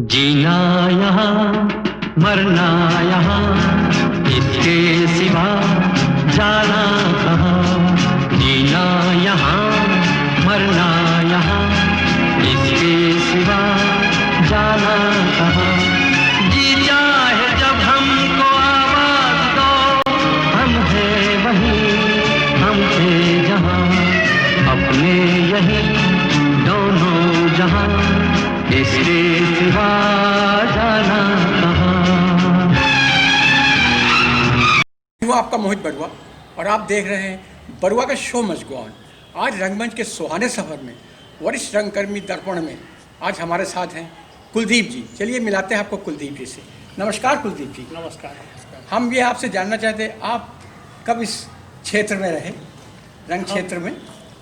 जीना यहाँ मरना यहाँ, इसके सिवा जाना कहाँ। जीना यहाँ मरना यहाँ, इसके सिवा जाना कहाँ। जी चाहे जब हमको आवाज दो, हम हैं वहीं, हम थे जहाँ, अपने यहीं दोनों जहाँ, इसके सिवा जाना कहाँ। हूँ आपका मोहित बरुआ और आप देख रहे हैं बरुआ का शो मस्ट गो ऑन। आज रंगमंच के सुहाने सफर में वरिष्ठ रंगकर्मी दर्पण में आज हमारे साथ हैं कुलदीप जी। चलिए मिलाते हैं आपको कुलदीप जी से। नमस्कार कुलदीप जी। नमस्कार। हम ये आपसे जानना चाहते हैं आप कब इस क्षेत्र में रहे, रंग क्षेत्र में?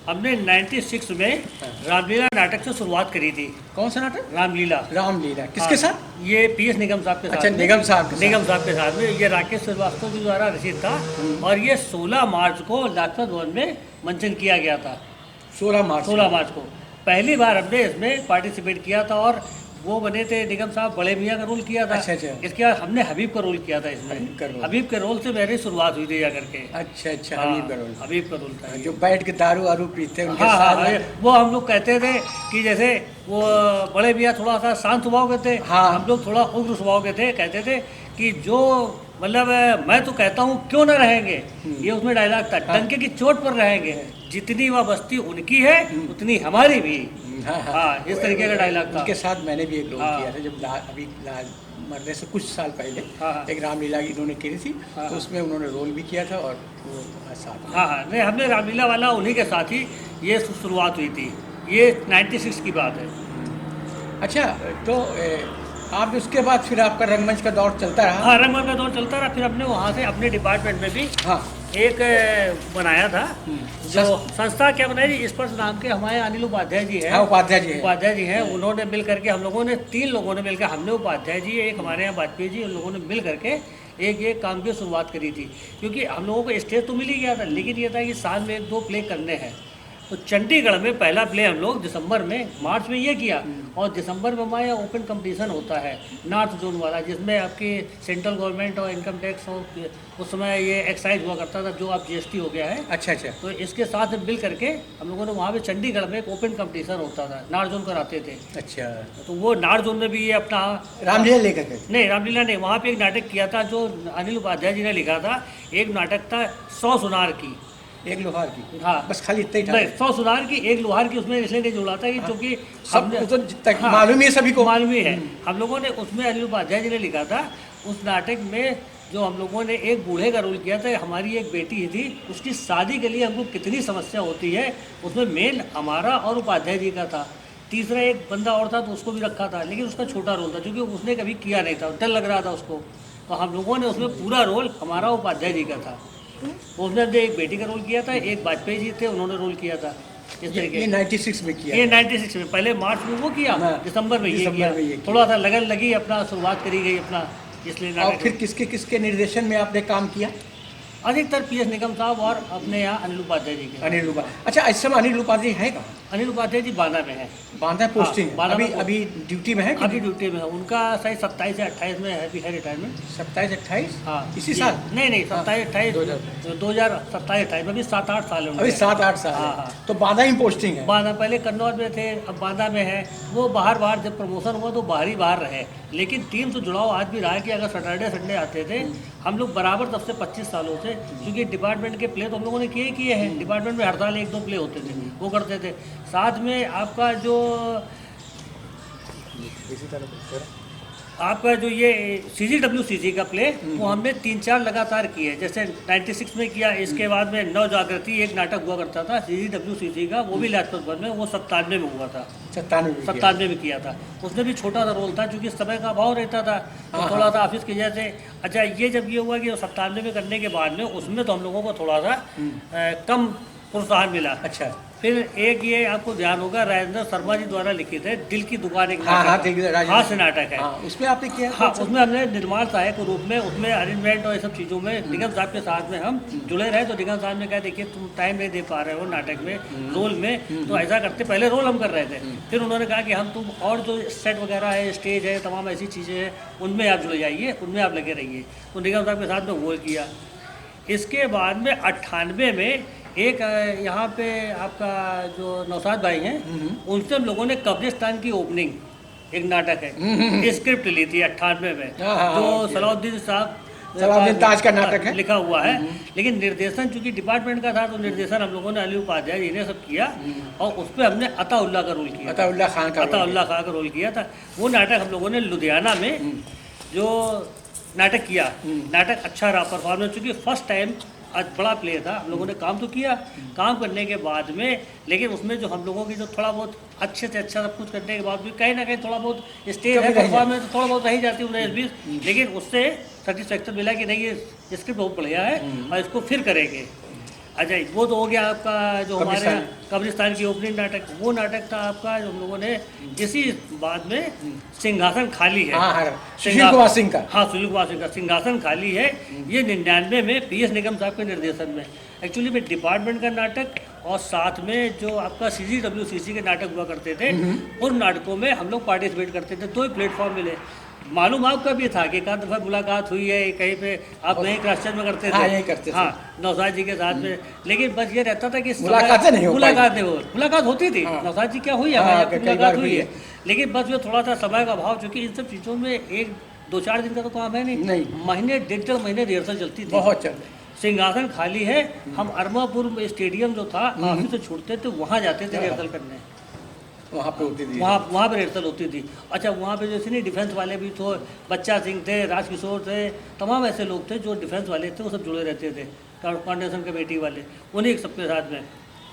हमने 96 में रामलीला नाटक से शुरुआत करी थी। कौन सा नाटक? रामलीला। रामलीला किसके साथ? ये पीएस निगम साहब के साथ। अच्छा, निगम साहब के साथ। निगम साहब के साथ में। ये राकेश श्रीवास्तव जी द्वारा रचित था और ये 16 मार्च को लाजपत भवन में मंचन किया गया था। 16 मार्च को पहली बार हमने इसमें पार्टिसिपेट किया था और वो बने थे निगम साहब, बड़े मियाँ का रोल किया था। अच्छा। इसके बाद हमने हबीब का रोल किया था इसमें। हबीब के रोल से मेरी शुरुआत हुई थी जाकर के। अच्छा, हाँ, हबीब का रोल था जो बैठ के दारू आरू पीते उनके हाँ, साथ। हाँ, वो हम लोग कहते थे कि जैसे वो बड़े मियाँ थोड़ा सा शांत स्वभाव के थे। हाँ। हम लोग थोड़ा उग्र स्वभाव के थे। कहते थे कि जो मतलब मैं तो कहता हूँ क्यों ना रहेंगे, ये उसमें डायलॉग था। डंके की चोट पर रहेंगे, जितनी वह बस्ती उनकी है उतनी हमारी भी। हाँ, इस तरीके का डायलॉग था। उनके साथ मैंने भी एक रोल हाँ। किया था जब अभी मरने से कुछ साल पहले। हाँ। एक रामलीला इन्होंने की थी। हाँ। तो उसमें उन्होंने रोल भी किया था और वो साथ। हाँ, नहीं, हमने रामलीला वाला उन्हीं के साथ ही ये शुरुआत हुई थी। ये 96 की बात है। अच्छा, तो आप उसके बाद फिर आपका रंगमंच का दौर चलता रहा? हाँ, रंगमंच का दौर चलता रहा। फिर हमने वहाँ से अपने डिपार्टमेंट में भी हाँ एक बनाया था। जो संस्था क्या बनाई थी, स्पर्श नाम के हमारे अनिल उपाध्याय जी हैं। हाँ, उपाध्याय जी हैं। उन्होंने मिल करके हम लोगों ने 3 लोगों ने मिलकर, हमने, उपाध्याय जी, एक हमारे यहाँ वाजपेयी जी, उन लोगों ने मिल करके एक ये काम की शुरुआत करी थी। क्योंकि हम लोगों को स्टेज तो मिल ही गया था, लेकिन ये था कि साल में 1-2 प्ले करने हैं। तो चंडीगढ़ में पहला प्ले हम लोग दिसंबर में, मार्च में ये किया और दिसंबर में हमारे यहाँ ओपन कंपटीशन होता है नॉर्थ जोन वाला, जिसमें आपकी सेंट्रल गवर्नमेंट और इनकम टैक्स और उस समय ये एक्साइज हुआ करता था, जो अब जीएसटी हो गया है। अच्छा। तो इसके साथ मिल करके हम लोगों ने वहाँ पे चंडीगढ़ में एक ओपन कंपटीशन होता था, नॉर्थ जोन कराते थे। अच्छा, तो वो नॉर्थ जोन में भी ये अपना रामलीला लेकर गए? नहीं, रामलीला नहीं, वहाँ पे एक नाटक किया था जो अनिल उपाध्याय जी ने लिखा था। एक नाटक था 100 सुनार की, एक लोहार की। हाँ, बस खाली इतना ही था। नहीं, 100 सुनार की, एक लोहार की। उसमें इसलिए नहीं जोड़ा था कि क्योंकि सब तो मालूम ही है, सभी को मालूम ही है। हम लोगों ने उसमें अनिल उपाध्याय जी ने लिखा था। उस नाटक में जो हम लोगों ने एक बूढ़े का रोल किया था, हमारी एक बेटी थी, उसकी शादी के लिए हमको कितनी समस्या होती है, उसमें मेन हमारा और उपाध्याय जी का था। तीसरा एक बंदा और था तो उसको भी रखा था, लेकिन उसका छोटा रोल था क्योंकि उसने कभी किया नहीं था, डर लग रहा था उसको। तो हम लोगों ने उसमें पूरा रोल हमारा उपाध्याय जी का था। उसने एक बेटी का रोल किया था, एक वाजपेयी जी थे, उन्होंने रोल किया था। इस तरीके ये 96 में किया? ये 96 में, पहले मार्च में वो किया, दिसंबर में ये किया। थोड़ा सा लगन लगी, अपना शुरुआत करी गई अपना, इसलिए। और फिर किसके किसके निर्देशन में आपने काम किया? अधिकतर पीएस निगम साहब और अपने यहाँ अनिल उपाध्याय जी के। अनिल उपाध्याय। अच्छा, इस समय अनिल उपाध्याय है कहाँ? अनिल उपाध्याय जी बांदा में है। बांदा पोस्टिंग? अभी ड्यूटी में है? अभी ड्यूटी में है। उनका शायद 27 से 28 में है रिटायरमेंट। 27-28? हाँ, इसी साल? नहीं, 27-28, 2027-28 में भी 7-8 साल है। अभी 7-8 साल। हाँ। तो बांदा ही पोस्टिंग है? बांदा, पहले कन्नौज में थे, अब बांदा में है। वो बाहर जब प्रमोशन हुआ तो बाहर रहे, लेकिन टीम से जुड़ाव आज भी रहा है कि अगर सैटरडे संडे आते थे हम लोग बराबर, तब से 25 सालों से। क्योंकि डिपार्टमेंट के प्ले तो हम लोगों ने किए हैं। डिपार्टमेंट में हर साल 1-2 प्ले होते थे, वो करते थे। साथ में आपका जो ये CGWCC का प्ले, वो हमने 3-4 लगातार किए। जैसे 96 में किया, इसके बाद में नव जागृति एक नाटक हुआ करता था CGWCC का, वो भी लाजपत भवन में, वो 97 में हुआ था। 97 में किया था। उसमें भी छोटा सा रोल था क्योंकि समय का अभाव रहता था, तो थोड़ा सा ऑफिस की वजह से। अच्छा, ये जब ये हुआ कि 97 में करने के बाद में, उसमें तो हम लोगों को थोड़ा सा कम प्रोत्साहन मिला। अच्छा। फिर एक ये आपको ध्यान होगा राजेंद्र शर्मा जी द्वारा लिखित है दिल की दुकान, एक हाँ हाँ, हास्य नाटक है। हाँ, उसमें आपने किया? हाँ, उसमें हमने निर्माण सहायक के रूप में, उसमें अरेंजमेंट और ये सब चीज़ों में निगम साहब के साथ में हम जुड़े रहे। तो निगम साहब ने कहा देखिए तुम टाइम नहीं दे पा रहे हो नाटक में, रोल में, तो ऐसा करते, पहले रोल हम कर रहे थे, फिर उन्होंने कहा कि हम तुम और जो सेट वगैरह है, स्टेज है, तमाम ऐसी चीज़ें हैं, उनमें आप जुड़ जाइए, उनमें आप लगे रहिए। तो निगम साहब के साथ में वो किया। इसके बाद में 98 में एक यहाँ पे आपका जो नौशाद भाई हैं, उनसे हम लोगों ने कब्रिस्तान की ओपनिंग एक नाटक है, स्क्रिप्ट ली थी 98 में, जो सलाउद्दीन साहब सलाउद्दीन ताज का नाटक है, लिखा हुआ है। लेकिन निर्देशन चूंकि डिपार्टमेंट का था, तो निर्देशन हम लोगों ने अली उपाध्याय जी ने सब किया, और उस पर हमने अताउल्लाह का रोल किया, अताउल्लाह खान का रोल किया था। वो नाटक हम लोगों ने लुधियाना में जो नाटक किया, नाटक अच्छा रहा, परफॉर्मेंस, चूँकि फर्स्ट टाइम आज बड़ा प्ले था, हम लोगों ने काम तो किया, काम करने के बाद में, लेकिन उसमें जो हम लोगों की जो थोड़ा बहुत अच्छे से अच्छा सब कुछ करने के बाद भी कहीं ना कहीं थोड़ा बहुत स्टेज है, परफॉर्मेंस थोड़ा बहुत रही जाती है 19-20, लेकिन उससे सेटिस्फैक्शन मिला कि नहीं, ये स्क्रिप्ट बहुत बढ़िया है और इसको फिर करेंगे। अच्छा, वो तो हो गया आपका जो हमारे यहाँ कब्रिस्तान की ओपनिंग नाटक। वो नाटक था आपका जो हम लोगों ने इसी बाद में सिंहासन खाली है, सुशील कुमार सिंह का, हाँ सुशील कुमार सिंह का सिंहासन खाली है, ये 99 में PS निगम साहब के निर्देशन में, एक्चुअली में डिपार्टमेंट का नाटक, और साथ में जो आपका CGWCC के नाटक हुआ करते थे, उन नाटकों में हम लोग पार्टिसिपेट करते थे। 2 ही प्लेटफॉर्म मिले। मालूम आपका भी था कि एक आध दफ़ा मुलाकात हुई है कहीं पे, आप वहीं क्रास्चन में करते थे, हाँ, यही करते थे, हाँ, नौशाद जी के साथ में, लेकिन बस ये रहता था कि मुलाकात होती थी, नौशाद जी क्या हुई है, मुलाकात हुई है, लेकिन बस ये थोड़ा सा समय का अभाव, चूँकि इन सब चीज़ों में 1-2-4 दिन का तो काम है नहीं, महीने 1.5 महीने रिहर्सल चलती थी, बहुत चल। सिंहासन खाली है, हम अरमापुर स्टेडियम जो था, ऑफिस से छूटते थे, वहाँ जाते थे रिहर्सल करने, वहाँ पे होती थी, वहाँ पे रिहर्सल होती थी। अच्छा, वहाँ पे जैसे नहीं डिफेंस वाले भी तो, बच्चा सिंह थे, राजकिशोर थे, तमाम ऐसे लोग थे जो डिफेंस वाले थे, वो सब जुड़े रहते थे, कोऑर्डिनेशन कमेटी वाले, उन्हीं सबके साथ में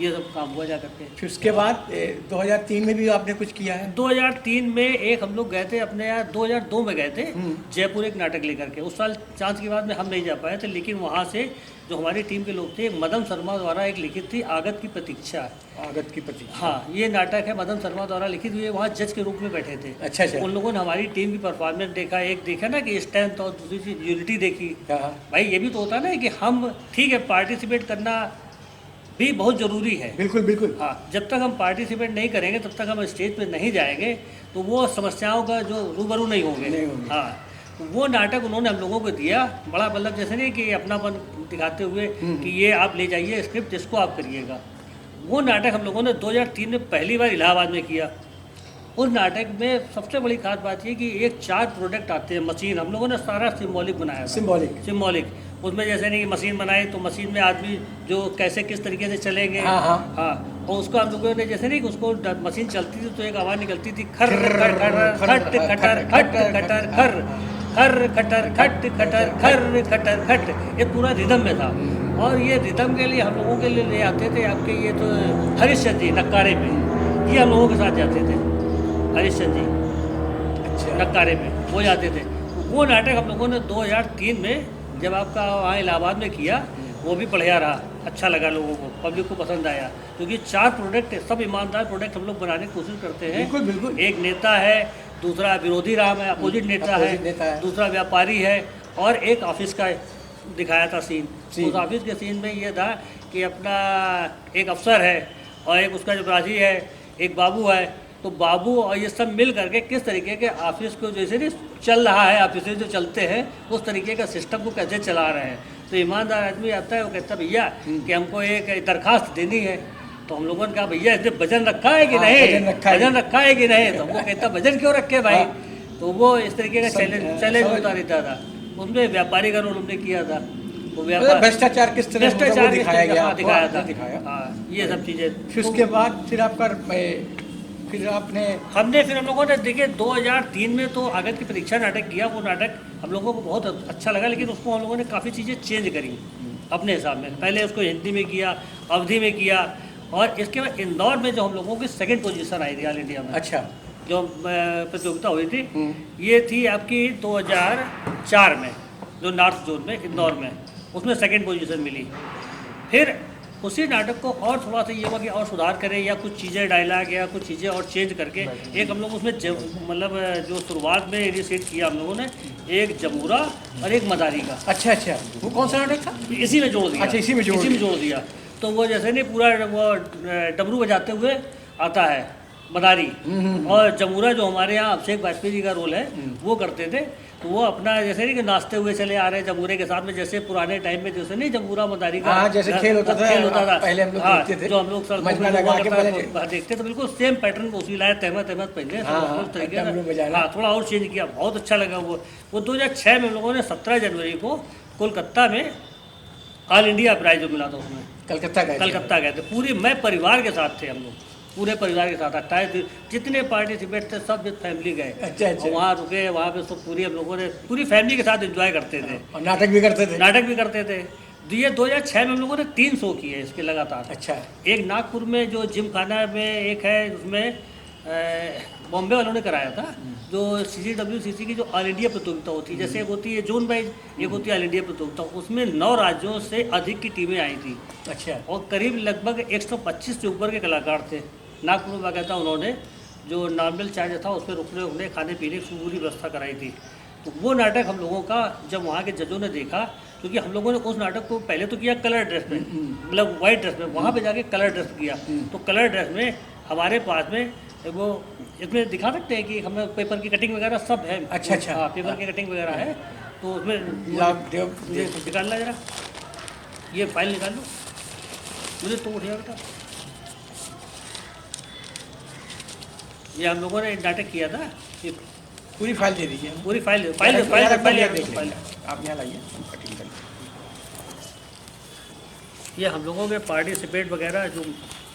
ये सब काम हुआ जा करके। फिर उसके बाद 2003 में भी आपने कुछ किया है? 2003 में एक हम लोग गए थे अपने यहाँ, 2002 में गए थे जयपुर एक नाटक लेकर के। उस साल चांस की बाद में हम नहीं जा पाए थे, लेकिन वहाँ से जो हमारी टीम के लोग थे, मदन शर्मा द्वारा एक लिखित थी आगत की प्रतीक्षा। आगत की प्रतीक्षा, हाँ, ये नाटक है, मदन शर्मा द्वारा लिखित हुई है, वहाँ जज के रूप में बैठे थे। अच्छा अच्छा। उन लोगों ने हमारी टीम की परफॉर्मेंस देखा, एक देखा ना कि स्ट्रेंथ, और दूसरी चीज़ यूनिटी देखी। भाई ये भी तो होता है ना कि हम, ठीक है, पार्टिसिपेट करना भी बहुत ज़रूरी है, बिल्कुल बिल्कुल, हाँ, जब तक हम पार्टिसिपेट नहीं करेंगे तब तक हम स्टेज पे नहीं जाएंगे, तो वो समस्याओं का जो रूबरू नहीं होंगे। हाँ, वो नाटक उन्होंने हम लोगों को दिया, बड़ा मतलब जैसे नहीं कि अपनापन दिखाते हुए कि ये आप ले जाइए स्क्रिप्ट, जिसको आप करिएगा। वो नाटक हम लोगों ने 2003 में पहली बार इलाहाबाद में किया। उस नाटक में सबसे बड़ी खास बात ये कि एक 4 प्रोडक्ट आते हैं, मशीन, हम लोगों ने सारा सिम्बॉलिक बनाया, सिम्बॉलिक उसमें जैसे नहीं कि मशीन बनाई तो मशीन में आदमी जो कैसे किस तरीके से चलेंगे, हाँ, और उसको हम लोगों ने जैसे नहीं कि उसको मशीन चलती थी तो एक आवाज़ निकलती थी, खर खर खट खटर खट खटर खर खर खटर खट खटर खर खटर खट, ये पूरा रिदम में था। और ये रिदम के लिए हम लोगों के लिए ले आते थे आपके ये तो हरिश्चंद्र जी नक्कारे में, ये हम लोगों के साथ जाते थे, हरिश्चंद्र जी नक्कारे में वो जाते थे। वो नाटक हम लोगों ने 2003 में जब आपका वहाँ इलाहाबाद में किया, वो भी बढ़िया रहा, अच्छा लगा लोगों को, पब्लिक को पसंद आया, क्योंकि 4 प्रोडक्ट, सब ईमानदार प्रोडक्ट हम लोग बनाने की कोशिश करते हैं। बिल्कुल बिल्कुल। एक नेता है, दूसरा विरोधी राम है, अपोजिट नेता है, दूसरा व्यापारी है, और एक ऑफिस का दिखाया था सीन। उस ऑफिस के सीन में ये था कि अपना एक अफसर है और एक उसका जो राजी है, एक बाबू है, तो बाबू और ये सब मिल करके किस तरीके के ऑफिस को जैसे नहीं चल रहा है, ऑफिस जो चलते हैं उस तरीके का सिस्टम को कैसे चला रहे हैं। तो ईमानदार आदमी आता है, वो कहता है भैया कि हमको एक दरखास्त देनी है, तो हम लोगों ने कहा भैया इसने वजन रखा है कि नहीं, वजन रखा है कि नहीं, तो वो कहता वजन क्यों रखे भाई। तो वो इस तरीके का चैलेंज होता रहता था। उसमें व्यापारी का रोल हमने किया था, वो भ्रष्टाचार किस तरह दिखाया था, ये सब चीज़ें। फिर उसके बाद फिर आपका फिर आपने फिर हम लोगों ने देखिए 2003 में तो आगत की परीक्षा नाटक किया। वो नाटक हम लोगों को बहुत अच्छा लगा, लेकिन उसको हम लोगों ने काफ़ी चीज़ें चेंज करी अपने हिसाब में। पहले उसको हिंदी में किया, अवधि में किया, और इसके बाद इंदौर में जो हम लोगों की 2nd पोजीशन आई थी ऑल इंडिया में, अच्छा, जो प्रतियोगिता हुई थी, ये थी आपकी 2004 में, जो नॉर्थ जोन में इंदौर में, उसमें 2nd पोजीशन मिली। फिर उसी नाटक को और थोड़ा सा ये हुआ कि और सुधार करें या कुछ चीज़ें डायलॉग या कुछ चीज़ें और चेंज करके एक हम लोग उसमें मतलब जो शुरुआत में इनिशिएट किया हम लोगों ने एक जमूरा और एक मदारी का। अच्छा अच्छा, वो कौन सा नाटक था? इसी में जोड़ दिया। अच्छा, इसी में जोड़ दिया। तो वो जैसे नहीं पूरा वो डमरू बजाते हुए आता है मदारी, और जमूरा जो हमारे यहाँ अभिषेक वाजपेयी जी का रोल है वो करते थे। तो वो अपना जैसे नहीं कि नाचते हुए चले आ रहे हैं जमूरे के साथ में, जैसे पुराने टाइम में जैसे नहीं जमूरा मदारी का जैसे खेल होता था पहले हम लोग देखते थे, जो हम लोग देखते थे, बिल्कुल सेम पैटर्न को उसी लाए तहमत पहले तरीके। हाँ, थोड़ा और चेंज किया, बहुत अच्छा लगा वो 2006 में हम लोगों ने 17 जनवरी को कोलकाता में ऑल इंडिया प्राइज जो मिला था उसमें कलकत्ता गए थे पूरी, मैं परिवार के साथ थे, हम लोग पूरे परिवार के साथ 28 जितने पार्टिसिपेट थे सब फैमिली गए। अच्छा। वहाँ रुके, वहाँ पे सब पूरी हम लोगों ने पूरी फैमिली के साथ एंजॉय करते थे और नाटक भी करते थे। ये 2006 में हम लोगों ने 3 शो किए इसके लगातार। अच्छा। एक नागपुर में जो जिम खाना में एक है, उसमें बॉम्बे वालों ने कराया था, जो CCWCC की जो ऑल इंडिया प्रतियोगिता होती है, जैसे एक होती है जोन वाइज, एक होती है ऑल इंडिया प्रतियोगिता, उसमें 9 राज्यों से अधिक की टीमें आई थी। अच्छा। और करीब लगभग 125 से ऊपर के कलाकार थे। नागपुर में बाकायदा उन्होंने जो नॉर्मल चार्ज था उस पर रुकने उकने खाने पीने की पूरी व्यवस्था कराई थी। तो वो नाटक हम लोगों का जब वहाँ के जजों ने देखा, क्योंकि हम लोगों ने उस नाटक को पहले तो किया कलर ड्रेस में, मतलब वाइट ड्रेस में, वहाँ पे जाके कलर ड्रेस किया। तो कलर ड्रेस में हमारे पास में वो इसमें दिखा सकते हैं कि हमें पेपर की कटिंग वगैरह सब है। अच्छा अच्छा। हाँ, पेपर की कटिंग वगैरह है। तो उसमें निकालना जरा, ये फाइल निकाल लो, मुझे तो उठेगा बेटा। ये हम लोगों ने नाटक किया था, ये पूरी फाइल दे दीजिए। पूरी फाइल आप यहाँ लाइए, कटिंग कर। ये हम लोगों के पार्टिसिपेट वगैरह जो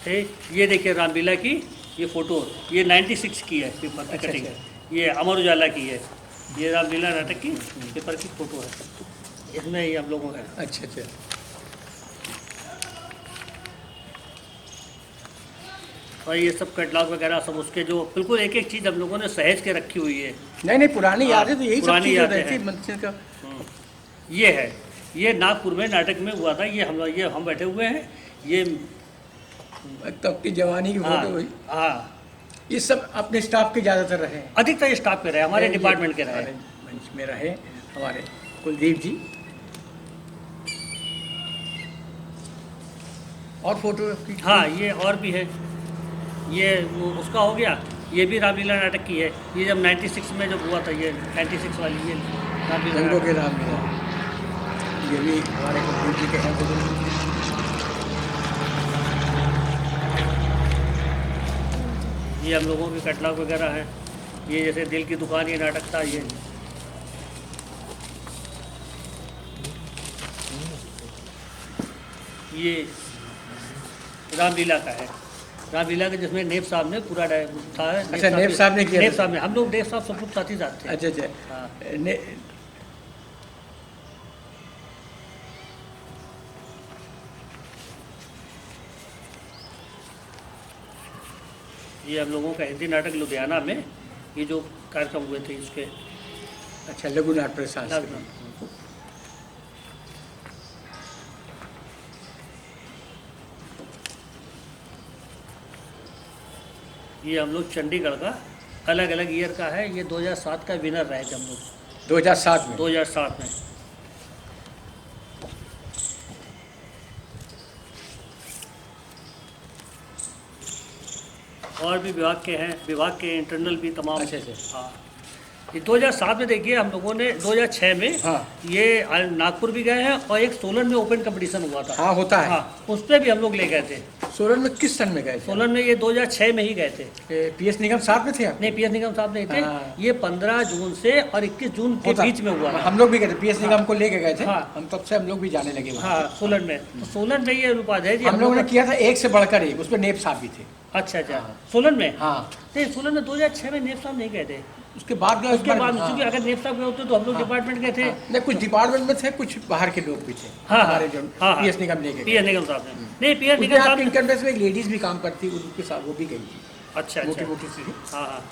थे, ये देखिए रामलीला की ये फ़ोटो, ये 96 की है पेपर की कटिंग। ये अमर उजाला की है, ये रामलीला नाटक की पेपर की फ़ोटो है, इसमें ये हम लोगों का। अच्छा अच्छा। और ये सब कैटलॉग वगैरह सब उसके जो बिल्कुल एक एक चीज़ हम लोगों ने सहेज के रखी हुई है। नहीं पुरानी यादें तो यही पुरानी यादें हैं। ये है, ये नागपुर में नाटक में हुआ था, ये हम बैठे हुए हैं, ये तब की जवानी की फोटो हुई। हाँ, ये सब अपने स्टाफ के ज़्यादातर रहे, अधिकतर स्टाफ के रहे, हमारे डिपार्टमेंट के रहे, मंच में रहे हमारे कुलदीप जी। और फोटो? हाँ, ये और भी है, ये उसका हो गया, ये भी रामलीला नाटक की है। ये जब 96 में जब हुआ था, ये 96 वाली ये रामलीला, ये भी हमारे कुलदीप जी के हैं। ये हम लोगों के कैटलॉग वगैरह है। ये जैसे दिल की दुकान, ये नाटक था, ये रामलीला का है, रामलीला के जिसमें नेब साहब ने पूरा था। अच्छा, नेब साहब ने किया? नेब साहब ने, हम लोग नेब साहब सब लोग साथ ही साथ थे। अच्छा अच्छा। हाँ। ये हम लोगों का हिंदी नाटक लुधियाना में ये जो कार्यक्रम हुए थे इसके। अच्छा, लघु नाट्य प्रशासन। ये हम लोग चंडीगढ़ का अलग अलग ईयर का है, ये 2007 का विनर रहे थे हम लोग। 2007 में? 2007 में। और भी विभाग के हैं, विभाग के इंटरनल भी तमाम। अच्छा अच्छा। हाँ, ये 2007 में देखिए हम लोगों ने 2006 में ये नागपुर भी गए हैं, और एक सोलन में ओपन कंपटीशन हुआ था। हाँ, होता है। हाँ, उस पर भी हम लोग ले गए थे। सोलन में किस सन में गए थे? सोलन में ये 2006 में ही गए थे। PS निगम साहब में थे आप? नहीं, PS निगम साहब नहीं थे। ये 15 जून से और 21 जून के बीच में हुआ। हम लोग भी गए थे, PS निगम को लेके गए थे। हम तब से हम लोग भी जाने लगे। हाँ, सोलन में। तो सोलन में ये उपाध्याय जी हम लोगों ने किया था, एक से बढ़कर एक, उसमें नेब साहब भी थे। अच्छा अच्छा। सोलन में? हाँ। नहीं, सोलन में 2006 में नेब साहब नहीं गए थे। उसके बाद गए। उसके बाद क्योंकि अगर नेब साहब गए होते तो हम लोग डिपार्टमेंट गए थे। नहीं, कुछ डिपार्टमेंट में थे, कुछ बाहर के लोग भी थे। हमारे जो PS निगम लेके। PS निगम साहब ने नहीं, PS निगम साहब इनकम टैक्स में एक लेडीज भी काम करती, उनके साथ वो भी गई थी। अच्छा अच्छा। मोटी सी। हाँ हाँ।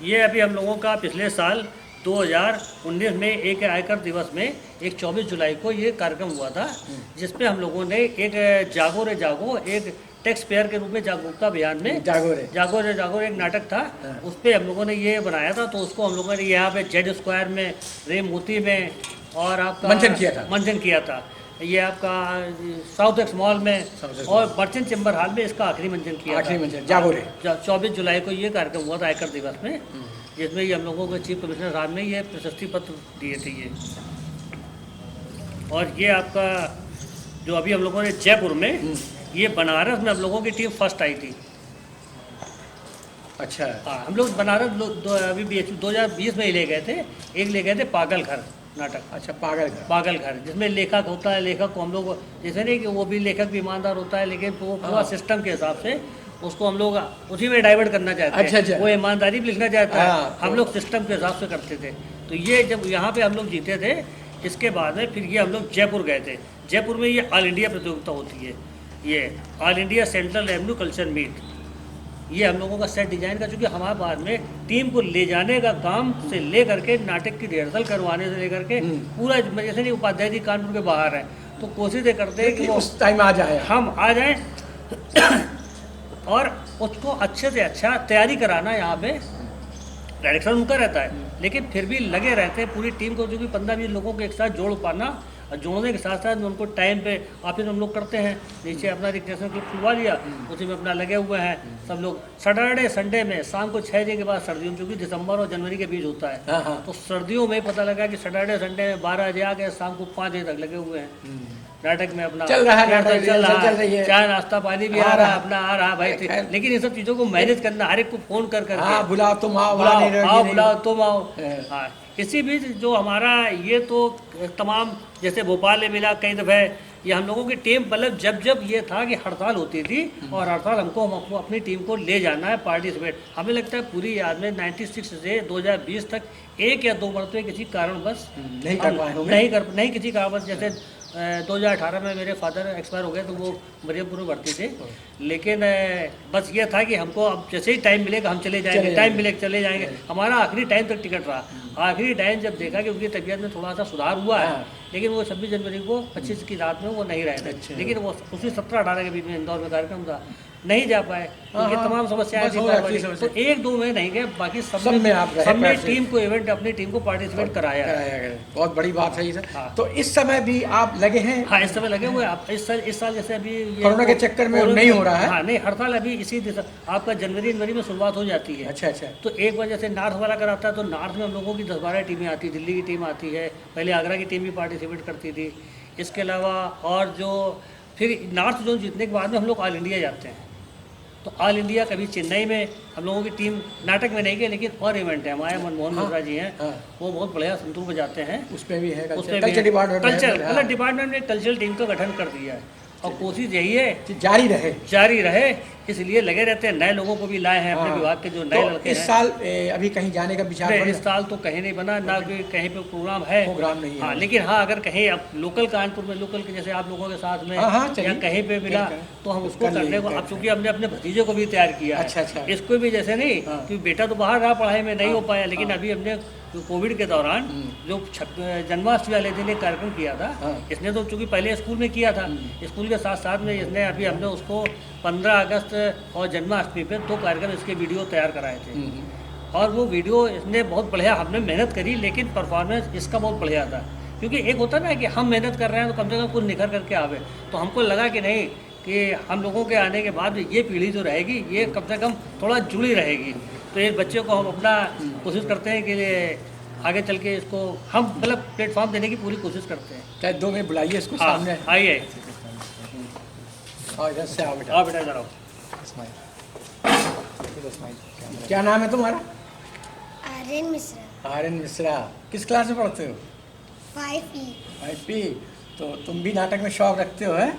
ये अभी हम लोगों का पिछले साल 2019 में एक आयकर दिवस में एक 24 जुलाई को ये कार्यक्रम हुआ था, जिसपे हम लोगों ने एक जागो रे जागो, एक टैक्स पेयर के रूप में जागरूकता अभियान में जागो रे जागो एक नाटक था, उस पर हम लोगों ने ये बनाया था। तो उसको हम लोगों ने यहाँ पे जेड स्क्वायर में, रेम मोती में और आपका मंचन किया था। ये आपका साउथ एक्स मॉल में और मर्चेंट चैम्बर हॉल में इसका आखिरी मंचन किया था। जागो रे 24 जुलाई को ये कार्यक्रम हुआ था आयकर दिवस में, जिसमें ये हम लोगों को चीफ कमिश्नर साहब ने ये प्रशस्ति पत्र दिए थे ये। और ये आपका जो अभी हम लोगों ने जयपुर में, ये बनारस में हम लोगों की टीम फर्स्ट आई थी। अच्छा। हाँ, हम लोग बनारस अभी 2020 में ही ले गए थे। एक ले गए थे पागल घर नाटक। अच्छा, पागल घर जिसमें लेखक होता है, लेखक को हम लोग जैसे नहीं कि वो भी लेखक भी ईमानदार होता है, लेकिन वो पूरा सिस्टम के हिसाब से उसको हम लोग उसी में डाइवर्ट करना चाहते हैं। वो ईमानदारी भी लिखना चाहता है, हम लोग सिस्टम के हिसाब से करते थे। तो ये जब यहाँ पे हम लोग जीते थे, इसके बाद में फिर ये हम लोग जयपुर गए थे। जयपुर में ये ऑल इंडिया प्रतियोगिता होती है, ये all India central revenue culture meet. ये हम लोगों का सेट डिजाइन का, चूँकि हमारे बाद में टीम को ले जाने का काम से ले करके नाटक की रिहर्सल करवाने से लेकर के पूरा, जैसे नहीं उपाध्याय जी कानपुर के बाहर हैं, तो कोशिश ये करते हैं कि वो उस टाइम आ जाए, हम आ जाएं और उसको अच्छे से अच्छा तैयारी कराना। यहाँ पे डायरेक्शन उनका रहता है, लेकिन फिर भी लगे रहते हैं पूरी टीम को, जो कि 15-20 लोगों को एक साथ जोड़ पाना, और जोड़ने के साथ साथ उनको टाइम पे ऑफिस हम लोग करते हैं। नीचे अपना रिक्रेशन क्लब खुलवा लिया, उसी में अपना लगे हुए हैं सब लोग। सैटरडे संडे में शाम को 6 बजे के बाद, सर्दियों में क्योंकि दिसंबर और जनवरी के बीच होता है, तो सर्दियों में पता लगा कि सैटरडे संडे में 12 बजे आ गए, शाम को 5 बजे तक लगे हुए हैं नाटक में। अपना चल रहा है, चाय नाश्ता पानी भी आ रहा है, अपना आ रहा भाई। लेकिन इन सब चीज़ों को मैनेज करना, हर एक को फोन कर करके बुलाओ तुम आओ, बुलाओ तुम आओ। हाँ, इसी बीच जो हमारा ये तो तमाम, जैसे भोपाल में मिला कई दफ़े, ये हम लोगों की टीम, मतलब जब ये था कि हड़ताल होती थी और हड़ताल हमको अपनी टीम को ले जाना है पार्टिसिपेट। हमें लगता है पूरी याद में 96 से 2020 तक 1 या 2 मरतबे किसी कारणवश नहीं किसी कारणवश, जैसे 2018 में मेरे फादर एक्सपायर हो गए, तो वो मरियमपुर में भर्ती थे। लेकिन बस ये था कि हमको अब जैसे ही टाइम मिलेगा हम चले जाएंगे, टाइम मिलेगा चले जाएंगे। हमारा आखिरी टाइम तक टिकट रहा। आखिरी टाइम जब देखा कि उनकी तबीयत में थोड़ा सा सुधार हुआ है, लेकिन वो 26 जनवरी को 25 की रात में वो नहीं रहे थे। लेकिन वो उसी 17-18 के बीच में इंदौर में कार्यक्रम था, नहीं जा पाए क्योंकि तमाम समस्याएं थी। तो 1-2 में नहीं गए, बाकी सबने टीम को इवेंट, अपनी टीम को पार्टिसिपेट कराया। बहुत बड़ी बात है सर। तो इस समय भी आप लगे हैं? हाँ, इस समय लगे हुए। आप इस साल जैसे अभी कोरोना के चक्कर में नहीं हो रहा है। हाँ, नहीं, हड़ताल अभी इसी आपका जनवरी में शुरुआत हो जाती है। अच्छा। तो एक बार जैसे नॉर्थ वाला कराता है, तो नॉर्थ में हम लोगों की 10-12 टीमें आती है, दिल्ली की टीम आती है, पहले आगरा की टीम भी पार्टिसिपेट करती थी। इसके अलावा और जो फिर नॉर्थ जोन जीतने के बाद में हम लोग ऑल इंडिया जाते हैं। तो ऑल इंडिया कभी चेन्नई में हम लोगों की टीम नाटक में नहीं गई, लेकिन और इवेंट है हमारे मनमोहन मिश्रा जी हैं, वो बहुत बढ़िया संतूर बजाते हैं। उसमें भी है कल्चर डिपार्टमेंट ने कल्चरल टीम का गठन कर दिया है, और कोशिश यही है कि जारी रहे, इसलिए लगे रहते हैं। नए लोगों को भी लाए हैं अपने विभाग के जो नए लड़के हैं। इस साल अभी कहीं जाने का विचार? इस साल तो कहीं नहीं बना, ना कहीं पे प्रोग्राम नहीं है। हाँ, लेकिन हाँ, अगर कहीं अब लोकल कानपुर में, लोकल के जैसे आप लोगों के साथ में या कहीं पे मिला, तो हम उसको करने को, अब चूंकि हमने अपने भतीजे को भी तैयार किया है, इसको भी जैसे नहीं, क्योंकि बेटा तो बाहर रहा, पढ़ाई में नहीं हो पाया, लेकिन अभी हमने जो कोविड के दौरान जो जन्माष्टमी वाले दिन एक कार्यक्रम किया था, इसने तो चूंकि पहले स्कूल में किया था, स्कूल के साथ साथ में इसने अभी हमने उसको 15 अगस्त और जन्माष्टमी पे 2 कार्यक्रम इसके वीडियो तैयार कराए थे। और वो वीडियो इसने बहुत बढ़िया, हमने मेहनत करी, लेकिन परफॉर्मेंस इसका बहुत बढ़िया था। क्योंकि एक होता ना कि हम मेहनत कर रहे हैं तो कम से कम कुछ निखर करके आवे, तो हमको लगा कि नहीं, कि हम लोगों के आने के बाद ये पीढ़ी जो रहेगी, ये कम से कम थोड़ा जुड़ी रहेगी। तो ये बच्चों को हम अपना कोशिश करते हैं कि आगे चल के इसको हम मतलब प्लेटफॉर्म देने की पूरी कोशिश करते हैं। चाहे 2 में बुलाइए इसको सामने। आइए, इधर से आओ बेटा, इधर आओ। क्या नाम है तुम्हारा? आर्यन मिश्रा। किस क्लास में पढ़ते हो? 5E। तो तुम भी नाटक में शौक रखते हो? है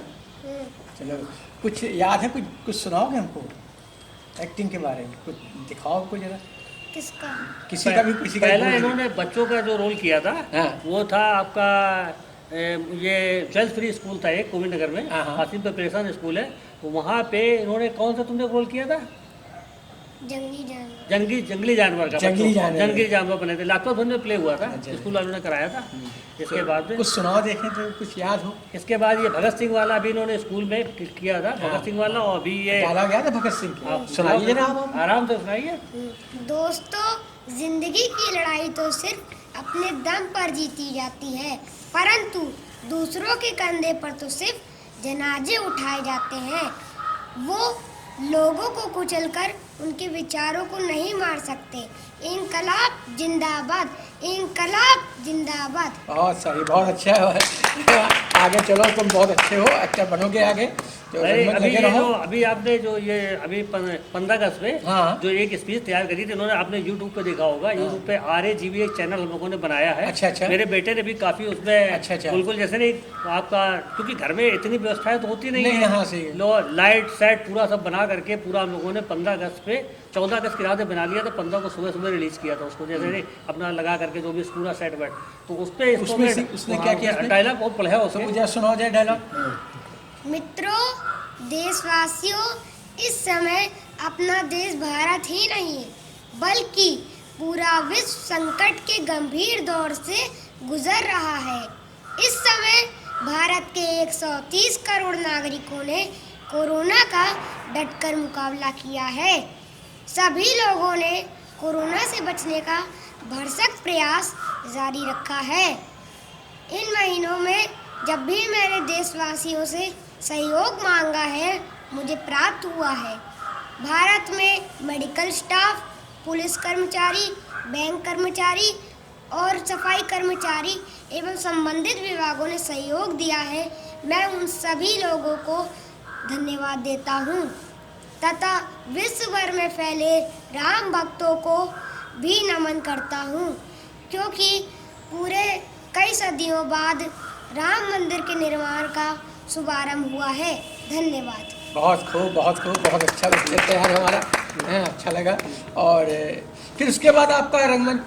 चलो, कुछ याद है? कुछ सुनाओगे हमको एक्टिंग के बारे में? कुछ दिखाओ कोई जरा। किसका? किसी का भी, किसी का। पहला इन्होंने बच्चों का जो रोल किया था, वो था आपका ये ट्वेल्थ फ्री स्कूल था एक गोविंद नगर में, हासिम प्रिपरेशन स्कूल है, तो वहाँ पे इन्होंने कौन सा तुमने रोल किया था? जंगली जानवर। जंगली जानवर का जंगली जानवर बने थे। लाखपत में प्ले हुआ था, स्कूल वालों ने कराया था। इसके बाद में कुछ सुनाओ, देखें तो कुछ याद हो। इसके बाद ये भगत सिंह वाला भी इन्होंने स्कूल में किया था, भगत सिंह वाला। और अभी ये डाला गया था भगत सिंह की। सुनाइए ना आप। आराम से सुनाइए। दोस्तों, जिंदगी की लड़ाई तो सिर्फ अपने दम पर जीती जाती है, परंतु दूसरों के कंधे पर तो सिर्फ जनाजे उठाए जाते हैं। वो लोगों को कुचलकर उनके विचारों को नहीं मार सकते। इंकलाब जिंदाबाद, इंकलाब जिंदाबाद। बहुत सही, बहुत अच्छा है। आगे चलो, तुम बहुत अच्छे हो, अच्छा बनोगे आगे। तो अभी आपने जो ये अभी 15 अगस्त पे हाँ। जो एक स्पीच तैयार करी थी, इन्होंने आपने YouTube पे देखा होगा। YouTube पे RAGV एक चैनल हम लोगों ने बनाया है। अच्छा। मेरे बेटे ने भी काफी उसमें अच्छा। बिल्कुल जैसे नहीं आपका, क्योंकि घर में इतनी व्यवस्थाएं तो होती नहीं है। हाँ, सही है। लो लाइट सेट पूरा सब बना करके पूरा हम लोगों ने 15 अगस्त पे 14 अगस्त की रात में बना लिया था। 15 को सुबह रिलीज किया था उसको, जैसे नहीं अपना लगा करके जो भी पूरा सेट बैठ। तो उसने क्या किया? डायलॉग बहुत बढ़िया हो, मुझे सुनाओ जाए डायलॉग। मित्रों, देशवासियों, इस समय अपना देश भारत ही नहीं बल्कि पूरा विश्व संकट के गंभीर दौर से गुजर रहा है। इस समय भारत के 130 करोड़ नागरिकों ने कोरोना का डटकर मुकाबला किया है। सभी लोगों ने कोरोना से बचने का भरसक प्रयास जारी रखा है। इन महीनों में जब भी मैंने देशवासियों से सहयोग मांगा है, मुझे प्राप्त हुआ है। भारत में मेडिकल स्टाफ, पुलिस कर्मचारी, बैंक कर्मचारी और सफाई कर्मचारी एवं संबंधित विभागों ने सहयोग दिया है। मैं उन सभी लोगों को धन्यवाद देता हूँ तथा विश्व भर में फैले राम भक्तों को भी नमन करता हूँ, क्योंकि पूरे कई सदियों बाद राम मंदिर के निर्माण का शुभारंभ हुआ है। धन्यवाद। बहुत खूब, बहुत खूब, बहुत अच्छा लगता है हमारा, अच्छा लगा। और फिर उसके बाद आपका रंगमंच,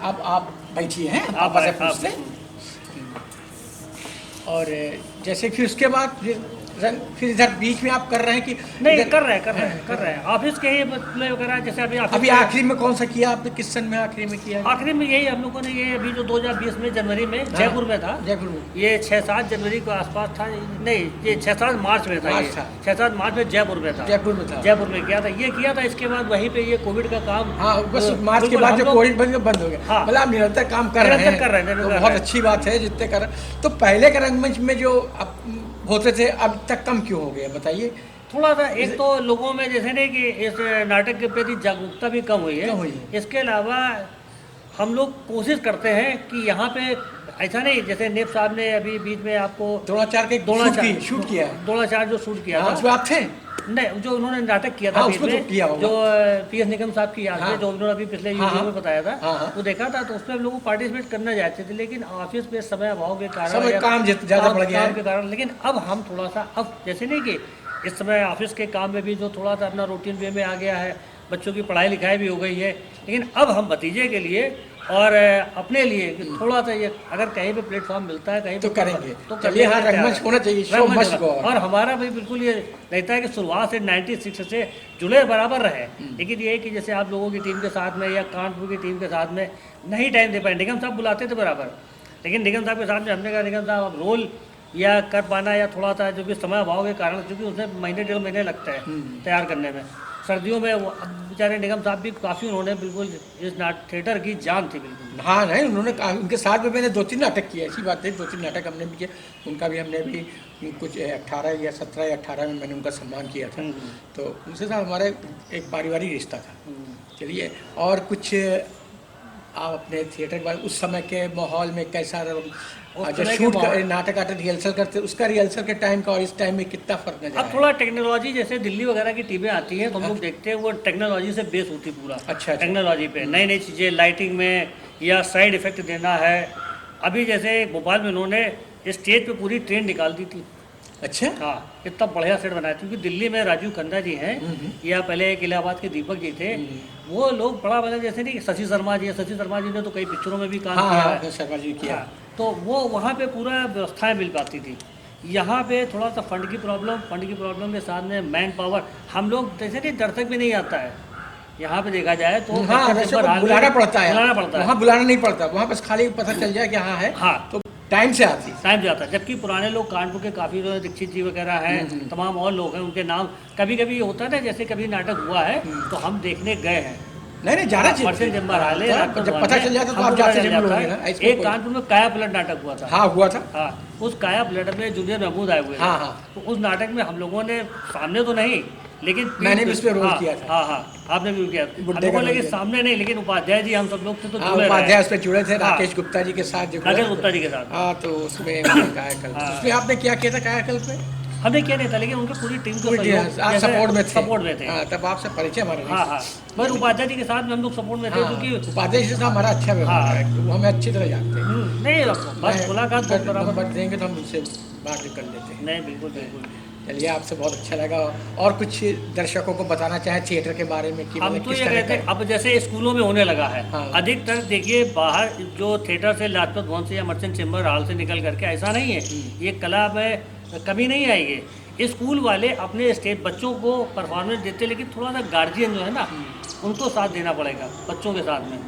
अब आप बैठिए हैं आप। और जैसे फिर उसके बाद फिर इधर बीच में आप कर रहे हैं कि नहीं कर रहे हैं ऑफिस के ही प्ले वगैरह। जैसे अभी आखिरी में कौन सा किया आपने, किस सन में आखिरी में किया? आखिरी में यही हम लोगों ने ये अभी जो 2020 में जनवरी में जयपुर में था। जयपुर में ये 6-7 जनवरी के आसपास था। नहीं, ये 6-7 मार्च में था। 6-7 मार्च में जयपुर में किया था। ये किया था। इसके बाद वहीं पे ये कोविड का काम, हाँ, बस मार्च के बाद जो कोविड बंद हो गया, मतलब आप निरंतर काम कर रहे हैं। बहुत अच्छी बात है जितने कर। तो पहले के रंगमंच में जो होते थे, अब तक कम क्यों हो गया, बताइए थोड़ा सा। एक तो लोगों में जैसे नहीं कि इस नाटक के प्रति जागरूकता भी कम हुई है। इसके अलावा हम लोग कोशिश करते हैं कि यहाँ पे ऐसा नहीं, जैसे नेप साहब ने अभी बीच में आपको द्रोणाचार्य के शूट किया है। द्रोणाचार्य जो शूट किया था, उसमें आप थे? नहीं, जो उन्होंने नाटक किया था बीच में, जो PS निगम साहब की याद है, जो उन्होंने अभी पिछले यूट्यूब में बताया था, वो देखा था। तो उसमें हम लोग को पार्टिसिपेट करना चाहते थे, लेकिन ऑफिस में समय अभाव के कारण, काम ज़्यादा बढ़ गया के कारण। लेकिन अब हम थोड़ा सा, अब जैसे नहीं कि इस समय ऑफिस के काम में भी जो थोड़ा सा अपना रूटीन वे में आ गया है, बच्चों की पढ़ाई लिखाई भी हो गई है, लेकिन अब हम भतीजे के लिए और अपने लिए थोड़ा सा ये अगर कहीं पे प्लेटफॉर्म मिलता है कहीं तो करेंगे, तो चलिए। हाँ, रंगमंच होना चाहिए, शो मस्ट गो ऑन। और हमारा भी बिल्कुल ये रहता है कि शुरुआत से 96 से जुड़े बराबर रहे। लेकिन ये कि जैसे आप लोगों की टीम के साथ में या कानपुर की टीम के साथ में नहीं टाइम दे पाए। निगम साहब बुलाते थे बराबर, लेकिन निगम साहब के साथ में हमने कहा निगम साहब अब रोल या कर पाना या थोड़ा सा जो भी समय अभाव के कारण, क्योंकि उसमें महीने 1.5 महीने लगता है तैयार करने में। सर्दियों में वो बेचारे निगम साहब भी काफ़ी, उन्होंने बिल्कुल इस थिएटर की जान थी बिल्कुल। हाँ, नहीं, उन्होंने उनके साथ में मैंने 2-3 नाटक किए, ऐसी बात है। 2-3 नाटक हमने भी किए, उनका भी हमने भी कुछ 18 या 17 या 18 में मैंने उनका सम्मान किया था। तो उनसे साथ हमारा एक पारिवारिक रिश्ता था। चलिए, और कुछ आप अपने थिएटर के बाद उस समय के माहौल में कैसा जो शूट नाटक रिहर्सल करते, उसका रिहर्सल के टाइम का और इस टाइम में कितना फर्क नजर? अब थोड़ा टेक्नोलॉजी, जैसे दिल्ली वगैरह की टीमें आती हैं तो हम लोग देखते हैं वो टेक्नोलॉजी से बेस होती पूरा। अच्छा। टेक्नोलॉजी पे नई नई चीज़ें, लाइटिंग में या साइड इफेक्ट देना है। अभी जैसे भोपाल में उन्होंने स्टेज पे पूरी ट्रेन निकाल दी थी। अच्छा। हाँ, इतना बढ़िया सेट बनाया। क्योंकि दिल्ली में राजीव खन्ना जी हैं, या पहले इलाहाबाद के दीपक जी थे, वो लोग बड़ा मतलब जैसे नहीं, शशि शर्मा जी ने तो कई पिक्चरों में भी काम किया है। शर्मा जी किया। तो वो वहाँ पे पूरा व्यवस्थाएं मिल पाती थी। यहाँ पे थोड़ा सा फंड की प्रॉब्लम के साथ में मैन पावर, हम लोग जैसे नहीं, दर्शक भी नहीं आता है। यहाँ पे देखा जाए तो हाँ, बच्चन वैसे चैम्बर को हाल में बुलाना पड़ता है, बुलाना पड़ता है। वहाँ बुलाना नहीं पड़ता, वहाँ बस खाली पता चल जाए कि हाँ है, हाँ। तो टाइम से आती। टाइम जाता है, जबकि पुराने लोग कानपुर के काफ़ी जो है दीक्षित जी वगैरह हैं, तमाम और लोग हैं, उनके नाम कभी कभी होता है ना, जैसे कभी नाटक हुआ है तो हम देखने गए हैं। नहीं जाना चाहिए, बच्चन चैम्बर हाल है, हाँ, जब पता चल जाता तो आप जाते जरूर होंगे ना। इसमें एक कोई- कानपुर में काया पलट नाटक हुआ था। हाँ हुआ था। हाँ, उस काया पलट में जूनियर महमूद आए हुए थे। हाँ, हाँ। तो उस नाटक में हम लोगों ने सामने तो नहीं, लेकिन मैंने भी उसमें रोल हाँ, किया था। हाँ हाँ, आपने भी किया। हम बुड्ढे लोगों का ने, लेकिन रोल किया। सामने नहीं, लेकिन उपाध्याय जी हम सब लोग थे तो हाँ, जुड़े रहे। उपाध्याय उसमें जुड़े थे, हाँ। राकेश गुप्ता जी के साथ जो राकेश गुप्ता जी के साथ। हाँ, तो उसमें कायाकल्प, हाँ। उसमें आपने क्या किया था कायाकल्प में? हमने किया नहीं था, लेकिन उनकी पूरी टीम को आप सपोर्ट में थे। सपोर्ट में थे। हाँ, तब आपसे परिचय हमारा नहीं हाँ था। हाँ, बस उपाध्याय जी के साथ में हम लोग सपोर्ट में थे, हाँ, क्योंकि उपाध्याय जी से हमारा अच्छा व्यवहार हाँ। है, वो हमें अच्छी तरह जानते हैं। नहीं, बस मुलाकात बहुत बराबर। नंबर देंगे तो हम उनसे बात भी कर लेते हैं। नहीं, बिल्कुल बिल्कुल। चलिए, आपसे बहुत अच्छा लगा। और कुछ दर्शकों को बताना चाहें थिएटर के बारे में कि हम मतलब तो किस ये तरह कहते हैं, का- अब जैसे स्कूलों में होने लगा है, हाँ। अधिकतर देखिए बाहर जो थिएटर से लाजपत भवन से या मर्चेंट चैम्बर हॉल से निकल करके, ऐसा नहीं है, ये कला में कमी नहीं आएगी। स्कूल वाले अपने स्टेज बच्चों को परफॉर्मेंस देते, लेकिन थोड़ा सा गार्जियन जो है ना, उनको साथ देना पड़ेगा बच्चों के साथ में।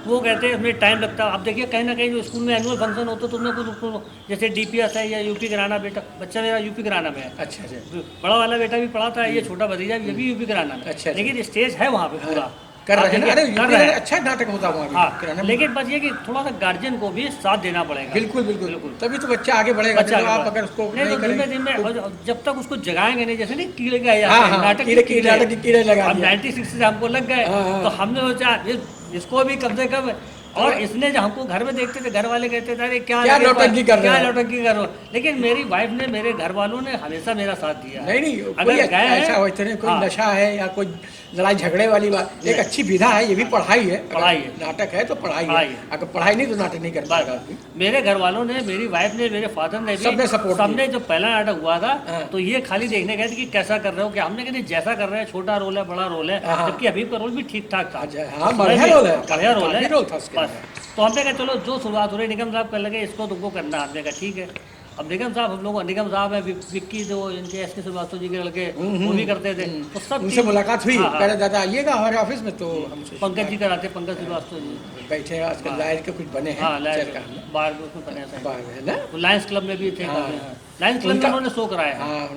वो कहते हैं हमें टाइम लगता है। अब देखिए कहीं ना कहीं जो स्कूल में एनुअल फंक्शन होता है तो उनमें कुछ जैसे DPS है या यूपी कराना, बच्चा मेरा यूपी कराना में है, अच्छा अच्छा बड़ा वाला बेटा भी पढ़ाता है, ये छोटा भतीजा भी, ये भी यूपी कराना में। अच्छा। लेकिन स्टेज है वहाँ पे पूरा कर रहे हैं ना? आप अरे देखिए, कर यूपी रहे में हैं। अच्छा नाटक होता हुआ हाँ, लेकिन बस ये कि थोड़ा सा गार्जियन को भी साथ देना पड़ेगा। बिल्कुल बिल्कुल, तभी तो बच्चा आगे बढ़ेगा। बच्चा तो आगे आप बढ़े। अगर उसको नहीं तो करेंगे धीमे धीमे, और जब तक उसको जगाएंगे नहीं, जैसे नहीं कीड़े का या हाँ, हाँ, नाटक कीड़े के नाटक के कीड़े लगा अब दिया। 96 से हमको लग गए, हाँ, हाँ। तो हमने सोचा इसको भी कम से कम। और इसने जो हमको घर में देखते थे, घर वाले कहते थे अरे क्या लगे नौटंकी कर रहे क्या हो? नौटंकी कर रहे हो। लेकिन मेरी वाइफ ने, मेरे घर वालों ने हमेशा मेरा साथ दिया। नहीं अगर कोई गए हैं- ऐसा हो, इतने कोई हाँ। नशा है या कोई लड़ाई झगड़े वाली बात, एक अच्छी विधा है, ये भी पढ़ाई है। अगर पढ़ाई है। नाटक है तो पढ़ाई पढ़ाई है, है। अगर पढ़ाई नहीं तो नाटक नहीं कर पाएगा आदमी। मेरे घर वालों ने, मेरी वाइफ ने, मेरे फादर ने भी, सबने support सबने जब पहला नाटक हुआ था हाँ। तो ये खाली देखने गए थे कि कैसा कर रहे हो, कि हमने कहा जैसा कर रहे हैं, छोटा रोल है बड़ा रोल है, हाँ। जबकि अभी का रोल भी ठीक ठाक था। अच्छा, हाँ, बढ़िया रोल है। बढ़िया रोल है, काफी रोल था उसके बस। तो हमने कहा चलो जो शुरुआत हो रही, निगम साहब कर लगे इसको तुमको करना। हमने कहा ठीक है। अब निगम साहब, हम लोग निगम साहब है, विक्की जो इनके SK श्रीवास्तव जी के लड़के, वो भी करते थे, तो सब उनसे टीम- मुलाकात हुई, हाँ, हाँ। कह रहे दादा आइएगा हमारे ऑफिस में, तो हमसे पंकज जी कराते, पंकज श्रीवास्तव जी। बैठे हैं आजकल लायर के कुछ बने हैं। हाँ, लायंस चरका में। बाहर में उसमें बने हैं। बाहर है ना? तो लायंस क्लब में भी थे, हाँ। लायंस क्लब में उनका- उन्होंने शो कराया है। हाँ,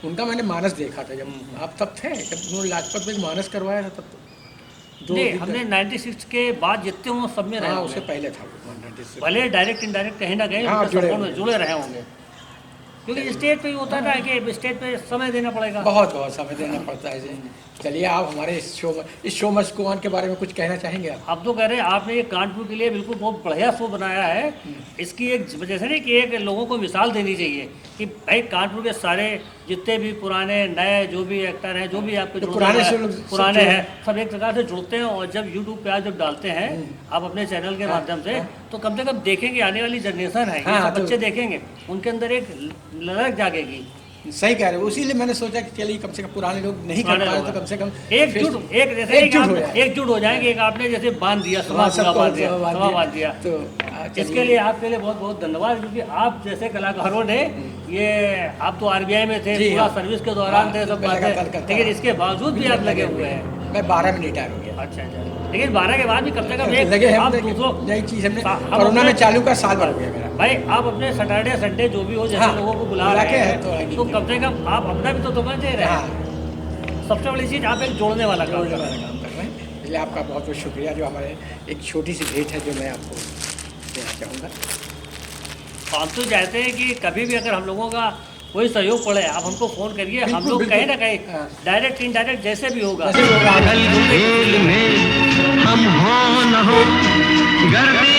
उनका मैंने मानस देखा था, जब आप तब थे, जब उन्होंने लाजपत में मानस करवाया था तब तो नहीं, दिन हमने 96 के बाद जितने हों सब में रहे हाँ, होंगे। उससे पहले था वो 96 भले डायरेक्ट इनडायरेक्ट कहीं ना कहीं हाँ, उनके जुड़े सपोर्ट में होंगे। जुड़े रहे होंगे, क्योंकि स्टेज पे ही होता है ना कि स्टेज पे समय देना पड़ेगा। बहुत बहुत समय देना पड़ता है इसे। चलिए, आप हमारे इस शो मस्ट गो ऑन के बारे में कुछ कहना चाहेंगे आप? अब तो कह रहे हैं आपने ये कानपुर के लिए बिल्कुल बहुत बढ़िया शो बनाया है। इसकी एक जैसे नहीं कि एक लोगों को मिसाल देनी चाहिए कि भाई कानपुर के सारे जितने भी पुराने नए जो भी एक्टर हैं, जो भी आपके तो जुड़े पुराने हुए हैं, से लोग पुराने सब हैं, सब एक प्रकार से जुड़ते हैं। और जब यूट्यूब पे आज जब डालते हैं आप अपने चैनल के माध्यम से, तो कम से कम देखेंगे, आने वाली जनरेशन है, ये हाँ, सब तो- बच्चे देखेंगे, उनके अंदर एक ललक जागेगी। सही कह रहे हो, इसीलिए मैंने सोचा कि चलिए कम से कम पुराने लोग नहीं कर पुराने पाए लोग तो कम से कम एकजुट, एक जैसे एक एकजुट हो जाए। एकजुट हो जाएंगे। एक आपने जैसे बांध दिया, हाँ, सभा सबको बांध दिया, बांध सभा बांध दिया। तो इसके चलिए। लिए आपके लिए बहुत बहुत धन्यवाद, क्योंकि आप जैसे कलाकारों ने ये, आप तो RBI में थे, जी, पूरा हाँ। सर्विस के दौरान हाँ, थे, सब मैं लगातार बातें, करता लेकिन रहा। इसके बावजूद भी आप लगे हुए हैं। मैं 12 में रिटायर हो गया। अच्छा अच्छा, लेकिन 12 के बाद भी कम से कम एक लगे आप हम दूसरों नई चीज हमने हम कोरोना अपने- में चालू का साल भर हो गया मेरा। भाई आप अपने सैटरडे संडे जो भी हो, जैसे हाँ, लोगों को बुला बुला रहे के हैं, तो आएंगे। तो कम से कम आप अपना भी तो समझ दे रहे हैं। हाँ, सबसे बड़ी चीज़ आप एक जोड़ने वाला काम जोड़ने कर वाला रहे हैं। काम कर रहे हैं। इसलिए आपका बहुत बहुत शुक्रिया, जो हमारे एक छोटी सी भेंट है जो मैं आपको देना चाहूँगा। हम तो चाहते हैं कि कभी भी अगर हम लोगों का कोई सहयोग पड़े, आप हमको फ़ोन करिए, हम बिल्कुल, लोग बिल्कुल। कहीं ना कहीं हाँ। डायरेक्ट इनडायरेक्ट जैसे भी होगा, जैसे भी होगा। खेल में हम हो न हो, घर में